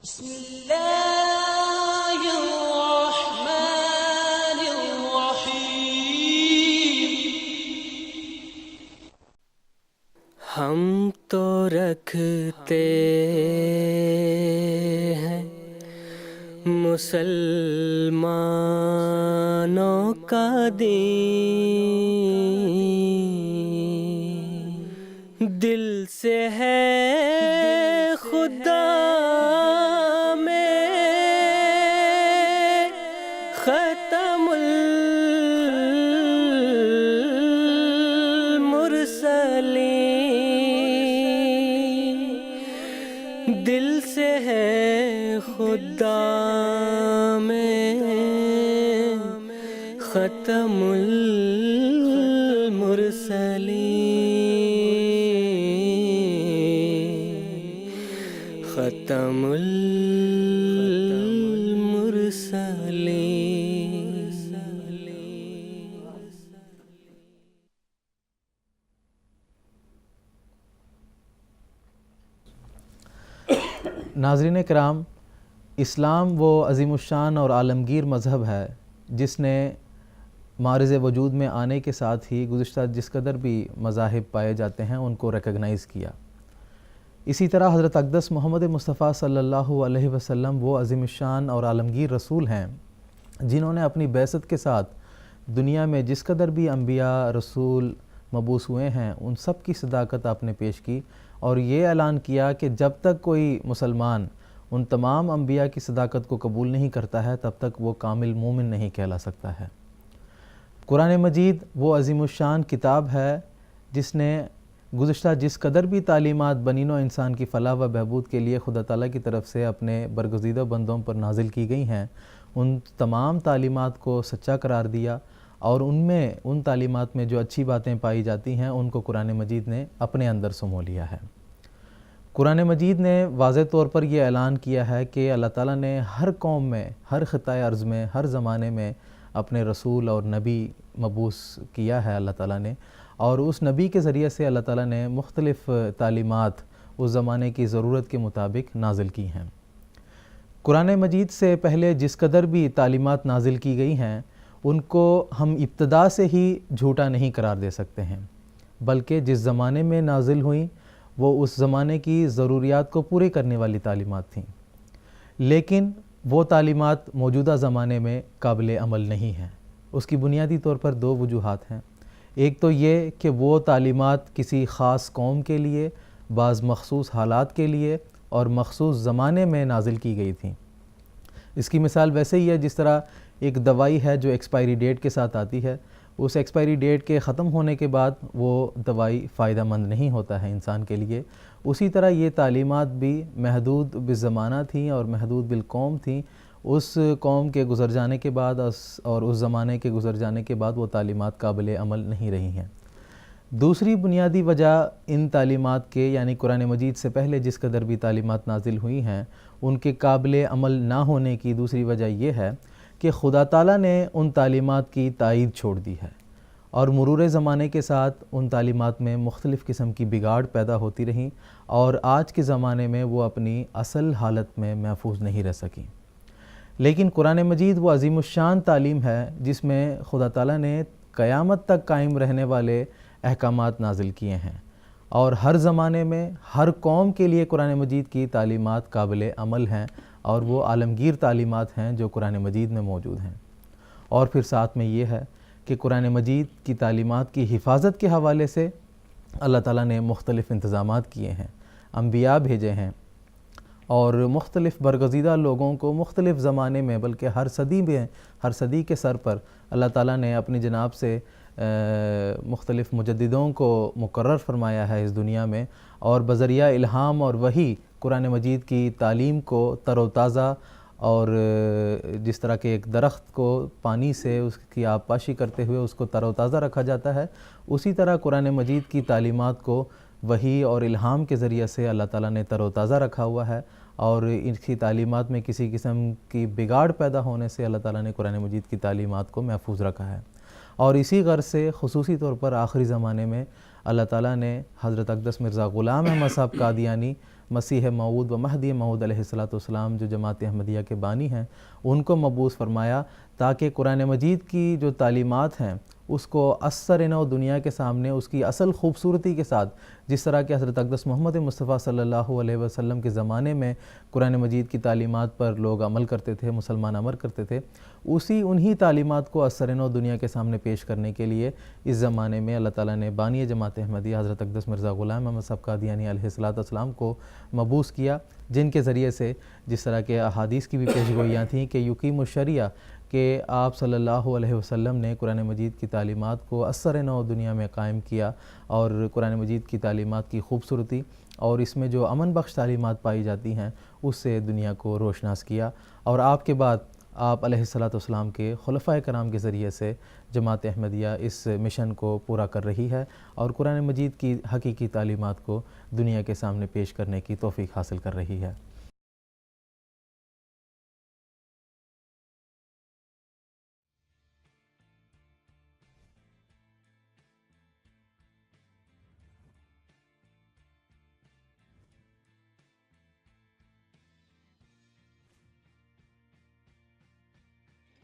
بسم اللہ الرحمن الرحیم۔ ہم تو رکھتے ہیں مسلمانوں کا دین، دل سے ہے خدا ختم المرسلین، دل سے ہے خدا میں ختم المرسلین، ختم المرسلین۔ ناظرین کرام، اسلام وہ عظیم الشان اور عالمگیر مذہب ہے جس نے معرض وجود میں آنے کے ساتھ ہی گزشتہ جس قدر بھی مذاہب پائے جاتے ہیں ان کو ریکگنائز کیا۔ اسی طرح حضرت اقدس محمد مصطفیٰ صلی اللہ علیہ وسلم وہ عظیم الشان اور عالمگیر رسول ہیں جنہوں نے اپنی بعثت کے ساتھ دنیا میں جس قدر بھی انبیاء رسول مبعوث ہوئے ہیں ان سب کی صداقت آپ نے پیش کی، اور یہ اعلان کیا کہ جب تک کوئی مسلمان ان تمام انبیاء کی صداقت کو قبول نہیں کرتا ہے تب تک وہ کامل مومن نہیں کہلا سکتا ہے۔ قرآن مجید وہ عظیم الشان کتاب ہے جس نے گزشتہ جس قدر بھی تعلیمات بنی نوع انسان کی فلاح و بہبود کے لیے خدا تعالیٰ کی طرف سے اپنے برگزیدہ بندوں پر نازل کی گئی ہیں، ان تمام تعلیمات کو سچا قرار دیا، اور ان تعلیمات میں جو اچھی باتیں پائی جاتی ہیں ان کو قرآن مجید نے اپنے اندر سمو لیا ہے۔ قرآن مجید نے واضح طور پر یہ اعلان کیا ہے کہ اللہ تعالیٰ نے ہر قوم میں، ہر خطۂ ارض میں، ہر زمانے میں اپنے رسول اور نبی مبعوث کیا ہے اللہ تعالیٰ نے، اور اس نبی کے ذریعے سے اللہ تعالیٰ نے مختلف تعلیمات اس زمانے کی ضرورت کے مطابق نازل کی ہیں۔ قرآن مجید سے پہلے جس قدر بھی تعلیمات نازل کی گئی ہیں ان کو ہم ابتدا سے ہی جھوٹا نہیں قرار دے سکتے ہیں، بلکہ جس زمانے میں نازل ہوئیں وہ اس زمانے کی ضروریات کو پورے کرنے والی تعلیمات تھیں، لیکن وہ تعلیمات موجودہ زمانے میں قابل عمل نہیں ہیں۔ اس کی بنیادی طور پر دو وجوہات ہیں۔ ایک تو یہ کہ وہ تعلیمات کسی خاص قوم کے لیے، بعض مخصوص حالات کے لیے اور مخصوص زمانے میں نازل کی گئی تھیں۔ اس کی مثال ویسے ہی ہے جس طرح ایک دوائی ہے جو ایکسپائری ڈیٹ کے ساتھ آتی ہے، اس ایکسپائری ڈیٹ کے ختم ہونے کے بعد وہ دوائی فائدہ مند نہیں ہوتا ہے انسان کے لیے، اسی طرح یہ تعلیمات بھی محدود بالزمانہ تھیں اور محدود بالقوم تھیں۔ اس قوم کے گزر جانے کے بعد اور اس زمانے کے گزر جانے کے بعد وہ تعلیمات قابل عمل نہیں رہی ہیں۔ دوسری بنیادی وجہ ان تعلیمات کے یعنی قرآن مجید سے پہلے جس قدر بھی تعلیمات نازل ہوئی ہیں ان کے قابل عمل نہ ہونے کی دوسری وجہ یہ ہے کہ خدا تعالیٰ نے ان تعلیمات کی تائید چھوڑ دی ہے، اور مرور زمانے کے ساتھ ان تعلیمات میں مختلف قسم کی بگاڑ پیدا ہوتی رہیں، اور آج کے زمانے میں وہ اپنی اصل حالت میں محفوظ نہیں رہ سکیں۔ لیکن قرآن مجید وہ عظیم الشان تعلیم ہے جس میں خدا تعالیٰ نے قیامت تک قائم رہنے والے احکامات نازل کیے ہیں، اور ہر زمانے میں ہر قوم کے لیے قرآن مجید کی تعلیمات قابل عمل ہیں، اور وہ عالمگیر تعلیمات ہیں جو قرآن مجید میں موجود ہیں۔ اور پھر ساتھ میں یہ ہے کہ قرآن مجید کی تعلیمات کی حفاظت کے حوالے سے اللہ تعالیٰ نے مختلف انتظامات کیے ہیں، انبیاء بھیجے ہیں، اور مختلف برگزیدہ لوگوں کو مختلف زمانے میں بلکہ ہر صدی کے سر پر اللہ تعالیٰ نے اپنی جناب سے مختلف مجددوں کو مقرر فرمایا ہے اس دنیا میں، اور بذریعہ الہام اور وحی قرآن مجید کی تعلیم کو تر و تازہ، اور جس طرح کہ ایک درخت کو پانی سے اس کی آبپاشی کرتے ہوئے اس کو تر و تازہ رکھا جاتا ہے، اسی طرح قرآن مجید کی تعلیمات کو وحی اور الہام کے ذریعے سے اللہ تعالیٰ نے تر و تازہ رکھا ہوا ہے، اور ان کی تعلیمات میں کسی قسم کی بگاڑ پیدا ہونے سے اللہ تعالیٰ نے قرآن مجید کی تعلیمات کو محفوظ رکھا ہے۔ اور اسی غرض سے خصوصی طور پر آخری زمانے میں اللہ تعالیٰ نے حضرت اقدس مرزا غلام احمد صاحب قادیانی مسیح موعود و مہدی موعود علیہ الصلوۃ والسلام جو جماعت احمدیہ کے بانی ہیں ان کو مبعوث فرمایا، تاکہ قرآن مجید کی جو تعلیمات ہیں اس کو اثر نو دنیا کے سامنے اس کی اصل خوبصورتی کے ساتھ، جس طرح کہ حضرت اقدس محمد مصطفیٰ صلی اللہ علیہ وسلم کے زمانے میں قرآن مجید کی تعلیمات پر لوگ عمل کرتے تھے، مسلمان عمل کرتے تھے، انہی تعلیمات کو اثر نو دنیا کے سامنے پیش کرنے کے لیے اس زمانے میں اللہ تعالیٰ نے بانی جماعت احمدیہ حضرت اقدس مرزا غلام احمد صاحب قادیانی علیہ الصلوۃ والسلام کو مبعوث کیا، جن کے ذریعے سے جس طرح کے احادیث کی بھی پیش گوئیاں تھیں کہ یقیم الشریعہ، کہ آپ صلی اللہ علیہ وسلم نے قرآن مجید کی تعلیمات کو اثر نو دنیا میں قائم کیا، اور قرآن مجید کی تعلیمات کی خوبصورتی اور اس میں جو امن بخش تعلیمات پائی جاتی ہیں اس سے دنیا کو روشناس کیا، اور آپ کے بعد آپ علیہ الصلوۃ والسلام کے خلفائے کرام کے ذریعے سے جماعت احمدیہ اس مشن کو پورا کر رہی ہے اور قرآن مجید کی حقیقی تعلیمات کو دنیا کے سامنے پیش کرنے کی توفیق حاصل کر رہی ہے۔